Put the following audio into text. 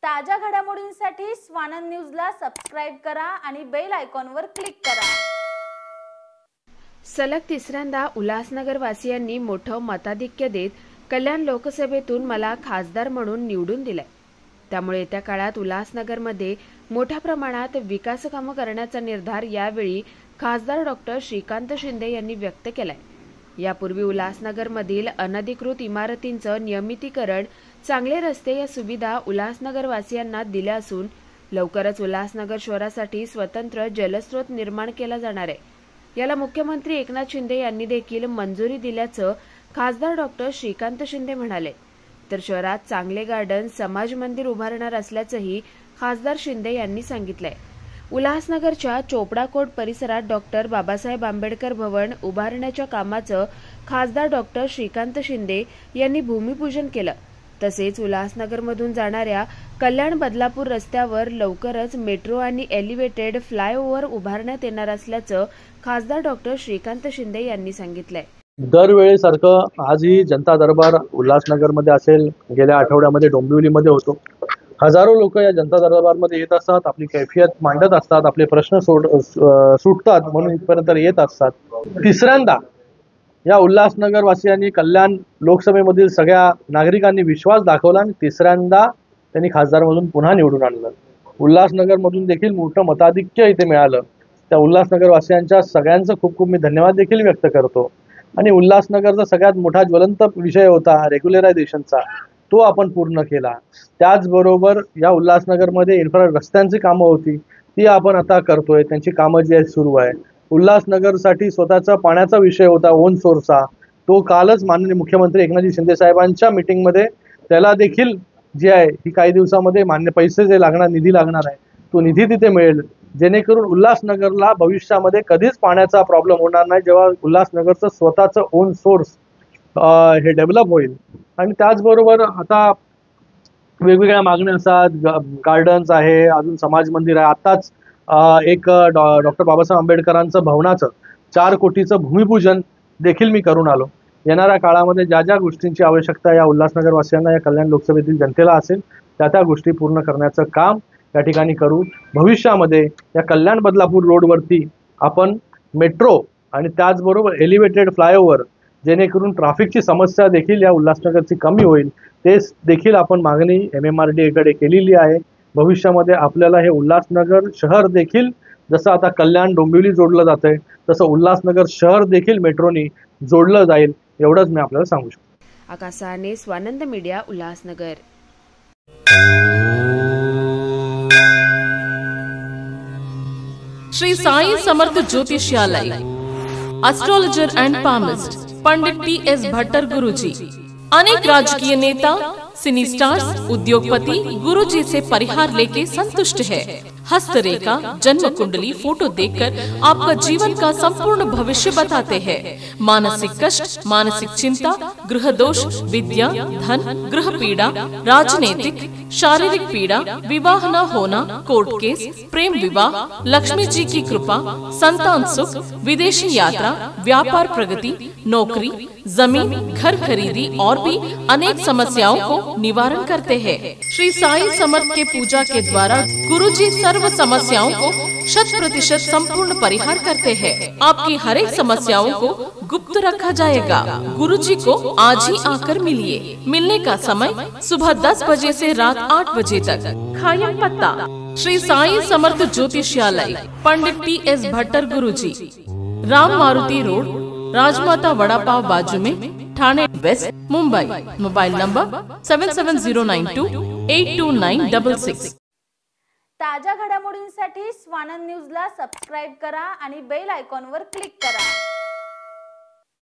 ताज्या घडामोडींसाठी स्वानंद न्यूजला सबस्क्राइब करा आणि बेल आयकॉनवर क्लिक करा। सलग तिसऱ्यांदा उल्हासनगर वासियांनी मोठं मताधिक्य देत कल्याण लोकसभेतून मला खासदार म्हणून निवडून दिले। त्यामुळे येत्या काळात उल्हासनगरमध्ये मोठ्या प्रमाणात विकास कामे करण्याचा निर्धार यावेळी खासदार डॉक्टर श्रीकांत शिंदे यांनी व्यक्त केलाय। यापूर्वी उल्हासनगरमधील अनधिकृत इमारतींचं नियमितीकरण, चांगले रस्ते या सुविधा उल्हासनगर वासियांना दिल्या असून लवकरच उल्हासनगर शहरासाठी स्वतंत्र जलस्रोत निर्माण केला जाणार आहे। याला मुख्यमंत्री एकनाथ शिंदे यांनी देखील मंजुरी दिल्याचं खासदार डॉक्टर श्रीकांत शिंदे म्हणाले। तर शहरात चांगले गार्डन, समाज मंदिर उभारणार असल्याचंही खासदार शिंदे यांनी सांगितलंय। उल्हासनगरच्या चोपडा कोट परिसरात डॉक्टर बाबासाहेब आंबेडकर भवन उभारण्याच्या कामाचं खासदार डॉक्टर श्रीकांत शिंदे यांनी भूमिपूजन केलं। तसेच उल्हासनगरमधून जाणाऱ्या कल्याण बदलापूर रस्त्यावर लवकरच मेट्रो आणि एलिव्हेटेड फ्लायओव्हर उभारण्यात येणार असल्याचं खासदार डॉक्टर श्रीकांत शिंदे यांनी सांगितलंय। दरवेळेसारखं आजही जनता दरबार उल्हासनगरमध्ये असेल, गेल्या आठवड्यामध्ये डोंबिवलीमध्ये होतो। हजारो लोक या जनता दरबारमध्ये येत असतात, आपली कैफियत मांडत असतात, आपले प्रश्न सुटतात म्हणून इथपर्यंत येत असतात। तिसऱ्यांदा या उल्हासनगर वासियांनी, कल्याण लोकसभेमधील सगळ्या नागरिकांनी विश्वास दाखवला आणि तिसऱ्यांदा त्यांनी खासदारमधून पुन्हा निवडून आणलं। उल्हासनगरमधून देखील मोठं मताधिक्य इथे मिळालं। त्या उल्हासनगर वासियांच्या सगळ्यांचं खूप खूप मी धन्यवाद देखील व्यक्त करतो। आणि उल्हासनगरचा सगळ्यात मोठा ज्वलंत विषय होता रेग्युलरायझेशनचा, तो आपण पूर्ण केला। त्याचबरोबर या उल्हासनगरमध्ये रस्त्यांची कामं होती, ती आपण आता करतोय, त्यांची कामं जी आहेत सुरू आहे। उल्हासनगरसाठी स्वतःचा पाण्याचा विषय होता, ओन सोर्सचा, तो कालच माननीय मुख्यमंत्री एकनाथ शिंदे साहेबांच्या मीटिंगमध्ये त्याला देखील जी आहे ही काही दिवसामध्ये मान्य पैसे जे लागणार, निधी लागणार आहे, तो निधी तिथे मिळेल, जेणेकरून उल्हासनगरला भविष्यामध्ये कधीच पाण्याचा प्रॉब्लेम होणार नाही, जेव्हा उल्हासनगरचं स्वतःचं ओन सोर्स हे डेव्हलप होईल। आणि त्याचबरोबर आता वेगवेगळ्या मागण्या असतात, गार्डन्स आहे, अजून समाज मंदिर आहे। आताच एक डॉक्टर बाबासाहेब आंबेडकरांचं भवनाचं 4 कोटीचं भूमिपूजन देखील मी करून आलो। येणाऱ्या काळामध्ये ज्या ज्या गोष्टींची आवश्यकता या उल्हासनगर वासियांना, या कल्याण लोकसभेतील जनतेला असेल, त्या गोष्टी पूर्ण करण्याचं काम या ठिकाणी करू। भविष्यामध्ये या कल्याण बदलापूर रोडवरती आपण मेट्रो आणि त्याचबरोबर एलिव्हेटेड फ्लायओव्हर, जेणेकरून ट्रॅफिकची समस्या देखील या उल्हासनगरची कमी होईल, ते देखील आपण मागणी MMRDA कडे केलेली आहे। भविष्यामध्ये आपल्याला हे उल्हासनगर शहर देखील, जसं आता कल्याण डोंबिवली जोडलं जातंय, तसं उल्हासनगर शहर देखील मेट्रोनी जोडलं जाईल, एवढंच मी आपल्याला सांगू शकतो। Akash Sane, Swanand media, Ulhasnagar. Shri Sai Samarth Jyotishalaya, astrologer and palmist Pandit TS Bhattar Guruji. अनेक राजकीय नेता, सिनी स्टार्स, उद्योगपति गुरुजी से परिहार लेके संतुष्ट है। हस्तरेखा, जन्म कुंडली, फोटो देखकर आपका जीवन का संपूर्ण भविष्य बताते हैं। मानसिक कष्ट, मानसिक चिंता, गृह दोष, विद्या, धन, गृह पीड़ा, राजनीतिक, शारीरिक पीड़ा, विवाह न होना, कोर्ट केस, प्रेम विवाह, लक्ष्मी जी की कृपा, संतान सुख, विदेशी यात्रा, व्यापार प्रगति, नौकरी, जमीन, घर खरीदी और भी अनेक समस्याओं को निवारण करते हैं। श्री साई समर्थ के पूजा के द्वारा गुरुजी सर्व समस्याओं को 100% संपूर्ण परिहार करते हैं। आपकी हर एक समस्याओं को गुप्त रखा जाएगा। गुरुजी को आज ही आकर मिलिए। मिलने का समय सुबह 10 बजे से रात 8 बजे तक। खायम पत्ता श्री साई समर्थ ज्योतिषालय, पंडित TS भट्टर गुरुजी, राम मारुति रोड, राजमाता वड़ा पाव बाजू में, Thane west, Mumbai. Mobile number 7709282966। ताज्या घडामोडींसाठी स्वानंद न्यूजला सबस्क्राइब करा आणि बेल आयकॉनवर क्लिक करा।